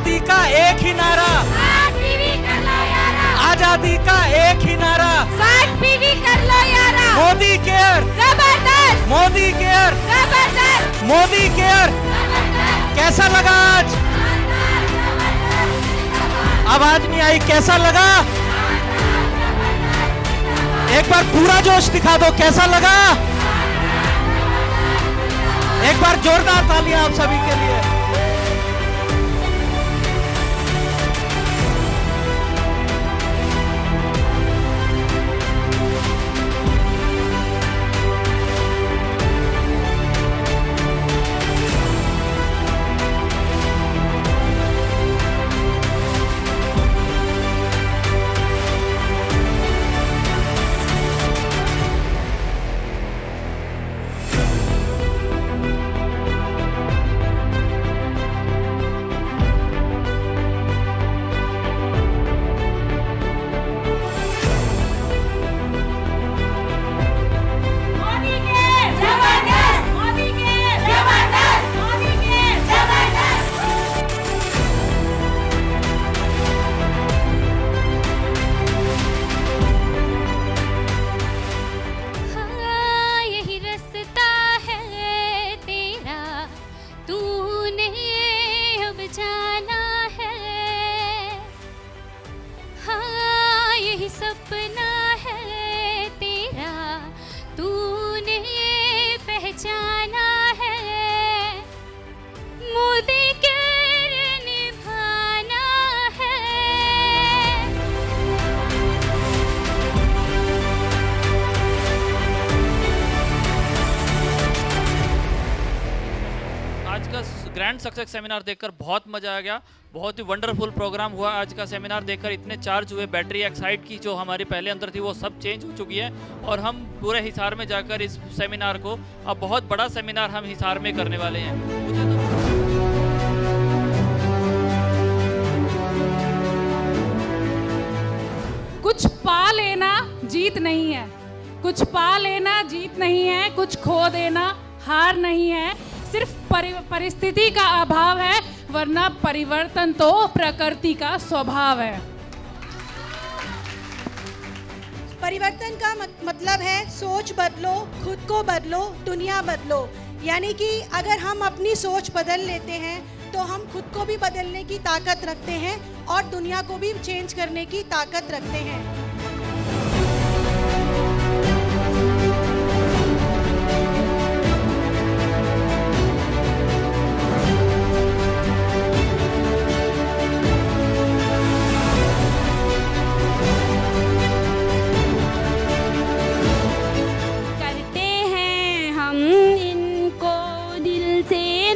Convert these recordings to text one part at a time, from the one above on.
आजादी का एक ही नारा, आजादी का एक ही नारा, कर लो यारा, मोदी केयर, जबरदस्त, मोदी केयर, जबरदस्त, मोदी केयर। कैसा लगा आज? आवाज नहीं आई, कैसा लगा? एक बार पूरा जोश दिखा दो, कैसा लगा? एक बार जोरदार तालियां आप सभी के लिए। सपना है तेरा, तूने पहचाना है, मोदी केयर निभाना है। आज का ग्रैंड सक्सेस सेमिनार देखकर बहुत मजा आ गया। बहुत ही वंडरफुल प्रोग्राम हुआ। आज का सेमिनार देखकर इतने चार्ज हुए, बैटरी एक्साइट की जो हमारे पहले अंदर थी वो सब चेंज हो चुकी है और हम पूरे हिसार में जाकर इस सेमिनार को, अब बहुत बड़ा सेमिनार हम हिसार में करने वाले हैं। मुझे तो कुछ पा लेना जीत नहीं है, कुछ पा लेना जीत नहीं है, कुछ खो देना हार नहीं है, सिर्फ परिस्थिति का अभाव है, वरना परिवर्तन तो प्रकृति का स्वभाव है। परिवर्तन का मतलब है सोच बदलो, खुद को बदलो, दुनिया बदलो। यानी कि अगर हम अपनी सोच बदल लेते हैं तो हम खुद को भी बदलने की ताकत रखते हैं और दुनिया को भी चेंज करने की ताकत रखते हैं।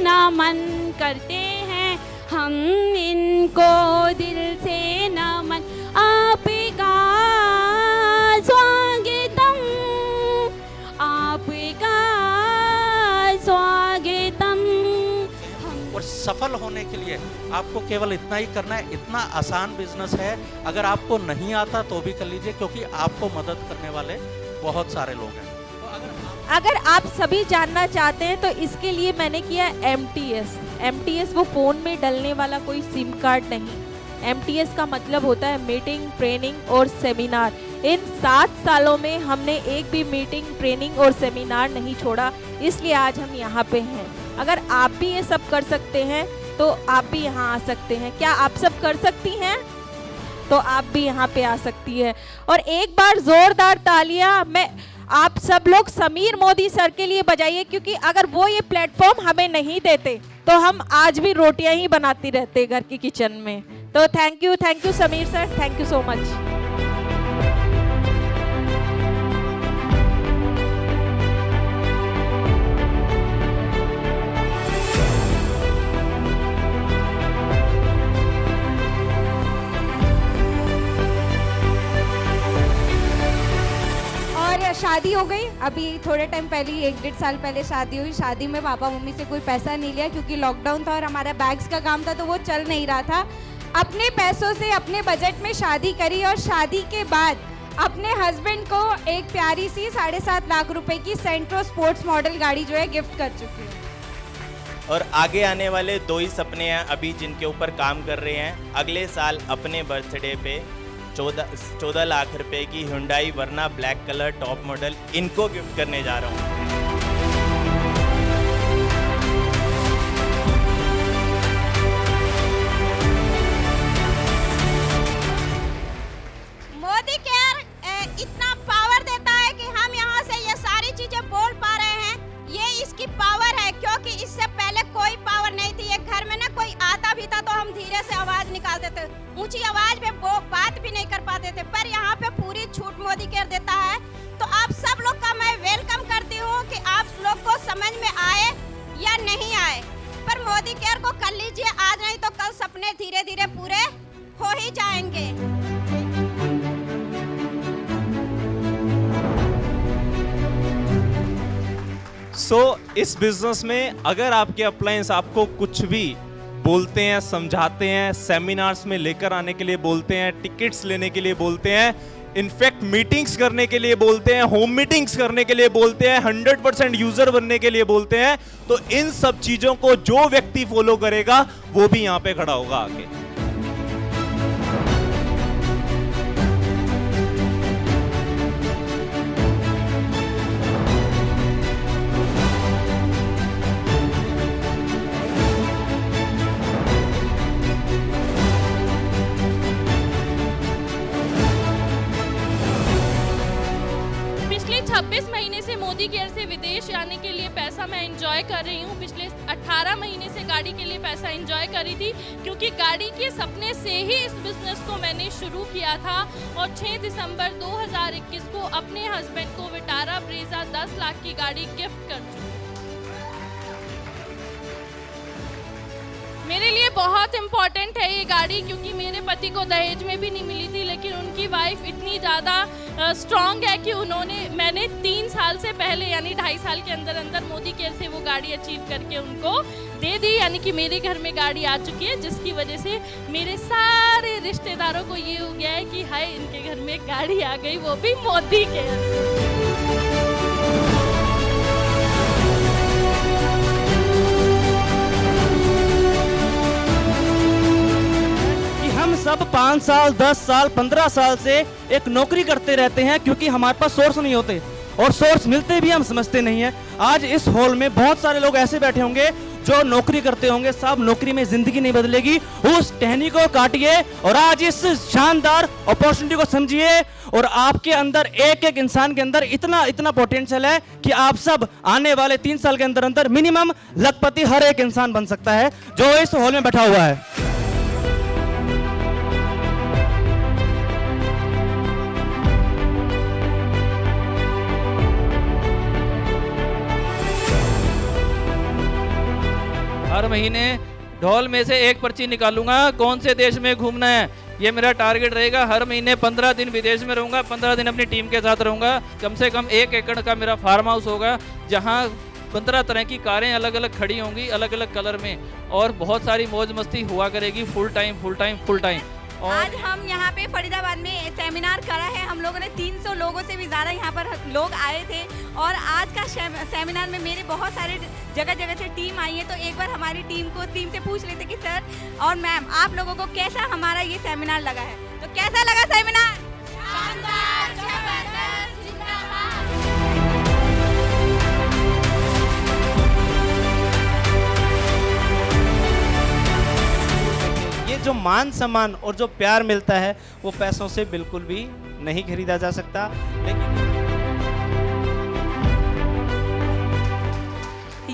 नमन करते हैं हम इनको दिल से नमन, आपका स्वागतम, आपका स्वागतम। और सफल होने के लिए आपको केवल इतना ही करना है। इतना आसान बिजनेस है, अगर आपको नहीं आता तो भी कर लीजिए, क्योंकि आपको मदद करने वाले बहुत सारे लोग हैं। अगर आप सभी जानना चाहते हैं तो इसके लिए मैंने किया MTS वो फ़ोन में डलने वाला कोई सिम कार्ड नहीं। MTS का मतलब होता है मीटिंग, ट्रेनिंग और सेमिनार। इन 7 सालों में हमने एक भी मीटिंग, ट्रेनिंग और सेमिनार नहीं छोड़ा, इसलिए आज हम यहाँ पे हैं। अगर आप भी ये सब कर सकते हैं तो आप भी यहाँ आ सकते हैं। क्या आप सब कर सकती हैं? तो आप भी यहाँ पे आ सकती है। और एक बार जोरदार तालियां मैं आप सब लोग समीर मोदी सर के लिए बजाइए, क्योंकि अगर वो ये प्लेटफॉर्म हमें नहीं देते तो हम आज भी रोटियां ही बनाती रहते घर की किचन में। तो thank you Sameer sir, thank you so much. शादी हो गई, अभी थोड़े टाइम पहले, 1-1.5 साल पहले शादी हुई। शादी में पापा मम्मी से कोई पैसा नहीं लिया क्योंकि लॉकडाउन था और हमारा बैग्स का काम था तो वो चल नहीं रहा था। अपने पैसों से अपने बजट में शादी करी और शादी के बाद अपने हस्बैंड को एक प्यारी सी 7.5 लाख रुपए की सेंट्रो स्पोर्ट्स मॉडल गाड़ी जो है गिफ्ट कर चुकी हूँ। और आगे आने वाले 2 ही सपने हैं अभी जिनके ऊपर काम कर रहे हैं। अगले साल अपने बर्थडे पे 14 लाख रुपए की Hyundai Verna black colour top model इनको गिफ्ट करने जा रहा हूँ। मोदी केयर इतना पावर देता है कि हम यहाँ से ये सारी चीजें बोल पा रहे हैं। ये इसकी पावर है, क्योंकि इससे पहले कोई पावर नहीं थी। ये घर में ना कोई आता भी था तो हम धीरे से आवाज निकालते थे, ऊंची आवाज में वो बात भी नहीं कर पाते थे। पर यहाँ पे पूरी छूट मोदी केयर देता है। तो आप सब लोग का मैं वेलकम करती हूँ कि आप लोग को समझ में आए या नहीं आए, पर मोदी केयर को कर लीजिए। आज नहीं तो कल सपने धीरे धीरे पूरे हो ही जाएंगे। इस बिजनेस में अगर आपके अप्लायंस आपको कुछ भी बोलते हैं, समझाते हैं, सेमिनार्स में लेकर आने के लिए बोलते हैं, टिकट्स लेने के लिए बोलते हैं, इनफैक्ट मीटिंग्स करने के लिए बोलते हैं, होम मीटिंग्स करने के लिए बोलते हैं, 100% यूजर बनने के लिए बोलते हैं, तो इन सब चीजों को जो व्यक्ति फॉलो करेगा वो भी यहाँ पे खड़ा होगा आगे। पिछले 26 महीने से मोदी केयर से विदेश जाने के लिए पैसा मैं एंजॉय कर रही हूँ। पिछले 18 महीने से गाड़ी के लिए पैसा एंजॉय करी थी, क्योंकि गाड़ी के सपने से ही इस बिजनेस को मैंने शुरू किया था। और 6 दिसंबर 2021 को अपने हस्बैंड को विटारा ब्रेजा 10 लाख की गाड़ी गिफ्ट कर चुकी। मेरे लिए बहुत इम्पॉर्टेंट है ये गाड़ी, क्योंकि मेरे पति को दहेज में भी नहीं मिली थी, लेकिन उनकी वाइफ इतनी ज़्यादा स्ट्रॉन्ग है कि मैंने 3 साल से पहले यानी 2.5 साल के अंदर अंदर मोदी केयर से वो गाड़ी अचीव करके उनको दे दी। यानी कि मेरे घर में गाड़ी आ चुकी है, जिसकी वजह से मेरे सारे रिश्तेदारों को ये हो गया है कि हाय इनके घर में गाड़ी आ गई, वो भी मोदी केयर से। हम सब 5 साल, 10 साल, 15 साल से एक नौकरी करते रहते हैं, क्योंकि हमारे पास सोर्स नहीं होते, और सोर्स मिलते भी हम समझते नहीं है। आज इस हॉल में बहुत सारे लोग ऐसे बैठे होंगे जो नौकरी करते होंगे। सब नौकरी में जिंदगी नहीं बदलेगी, उस टहनी को काटिए और आज इस शानदार अपॉर्चुनिटी को समझिए। और आपके अंदर एक एक इंसान के अंदर इतना इतना पोटेंशियल है कि आप सब आने वाले 3 साल के अंदर अंदर मिनिमम लखपति हर एक इंसान बन सकता है जो इस हॉल में बैठा हुआ है। हर महीने ढोल में से एक पर्ची निकालूंगा, कौन से देश में घूमना है ये मेरा टारगेट रहेगा। हर महीने 15 दिन विदेश में रहूंगा, 15 दिन अपनी टीम के साथ रहूंगा। कम से कम 1 एकड़ का मेरा फार्म हाउस होगा, जहां 15 तरह की कारें अलग अलग खड़ी होंगी, अलग अलग कलर में, और बहुत सारी मौज मस्ती हुआ करेगी। Full time. आज हम यहाँ पे फरीदाबाद में सेमिनार करा है। हम लोगों ने 300 लोगों से भी ज़्यादा यहाँ पर लोग आए थे, और आज का सेमिनार में मेरे बहुत सारे जगह से टीम आई है। तो एक बार हमारी टीम से पूछ लेते कि सर और मैम आप लोगों को कैसा हमारा ये सेमिनार लगा है। तो कैसा लगा सेमिनार? शानदार, जबरदस्त, जिंदाबाद। ये जो मान सम्मान और जो प्यार मिलता है वो पैसों से बिल्कुल भी नहीं खरीदा जा सकता। लेकिन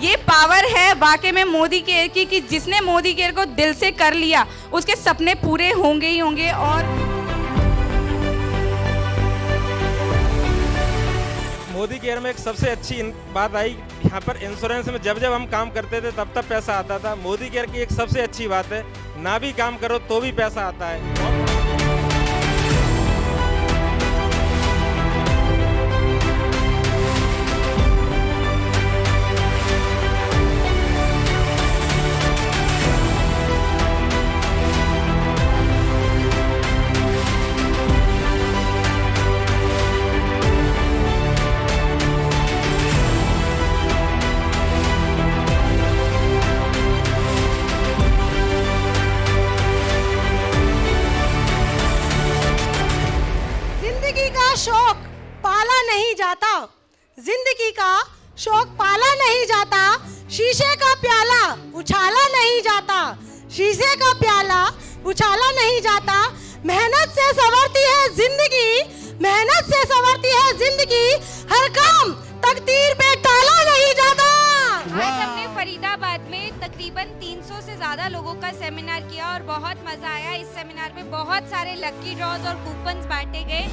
ये पावर है वाकई में मोदी केयर की, कि जिसने मोदी केयर को दिल से कर लिया उसके सपने पूरे होंगे ही होंगे। और मोदी केयर में एक सबसे अच्छी बात आई, यहाँ पर इंश्योरेंस में जब हम काम करते थे तब पैसा आता था। मोदी केयर की एक सबसे अच्छी बात है, ना भी काम करो तो भी पैसा आता है। पाला नहीं जाता, जिंदगी का शौक पाला नहीं जाता, शीशे का प्याला उछाला नहीं जाता, शीशे का प्याला उछाला नहीं जाता, मेहनत से संवरती है जिंदगी, मेहनत से संवरती है जिंदगी, हर काम तकदीर पे टाला नहीं जाता। आज हमने फरीदाबाद में तकरीबन 300 से ज़्यादा लोगों का सेमिनार किया और बहुत मज़ा आया। इस सेमिनार में बहुत सारे लकी ड्रॉज और कूपन्स बांटे गए।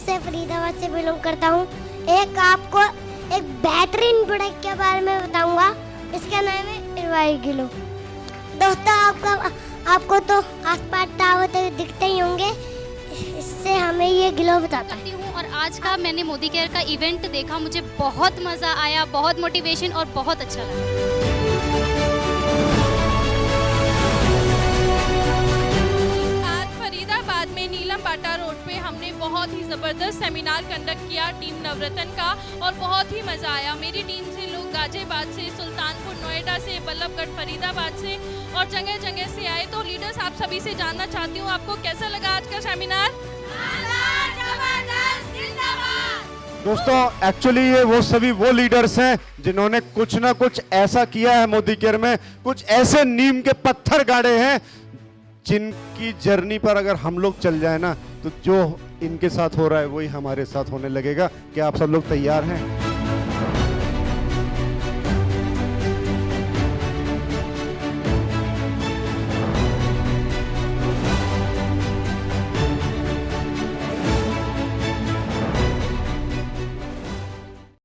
से फरीदाबाद से बिलोंग करता हूँ। एक आपको एक बेहतरीन प्रोडक्ट के बारे में बताऊंगा, इसका नाम है इरवाई गिलो। दोस्तों आपको तो आसपास टावर तो दिखते ही होंगे, इससे हमें ये गिलो बताता है। और आज का मैंने मोदी केयर का इवेंट देखा, मुझे बहुत मज़ा आया, बहुत मोटिवेशन और बहुत अच्छा लगा। फरीदाबाद में नीलम बाटा रोड पे हमने बहुत ही ज़बरदस्त सेमिनार कंडक्ट किया टीम नवरत्न का और बहुत ही मज़ा आया। मेरी टीम से लोग गाजियाबाद से, सुल्तानपुर, नोएडा से, बल्लभगढ़, फरीदाबाद से और जगह जगह से आए। तो लीडर्स, आप सभी से जानना चाहती हूँ, आपको कैसा लगा आज का सेमिनार? दोस्तों एक्चुअली ये वो लीडर्स हैं जिन्होंने कुछ ना कुछ ऐसा किया है मोदी केयर में, कुछ ऐसे नीम के पत्थर गाड़े हैं जिनकी जर्नी पर अगर हम लोग चल जाए ना, तो जो इनके साथ हो रहा है वही हमारे साथ होने लगेगा। क्या आप सब लोग तैयार हैं?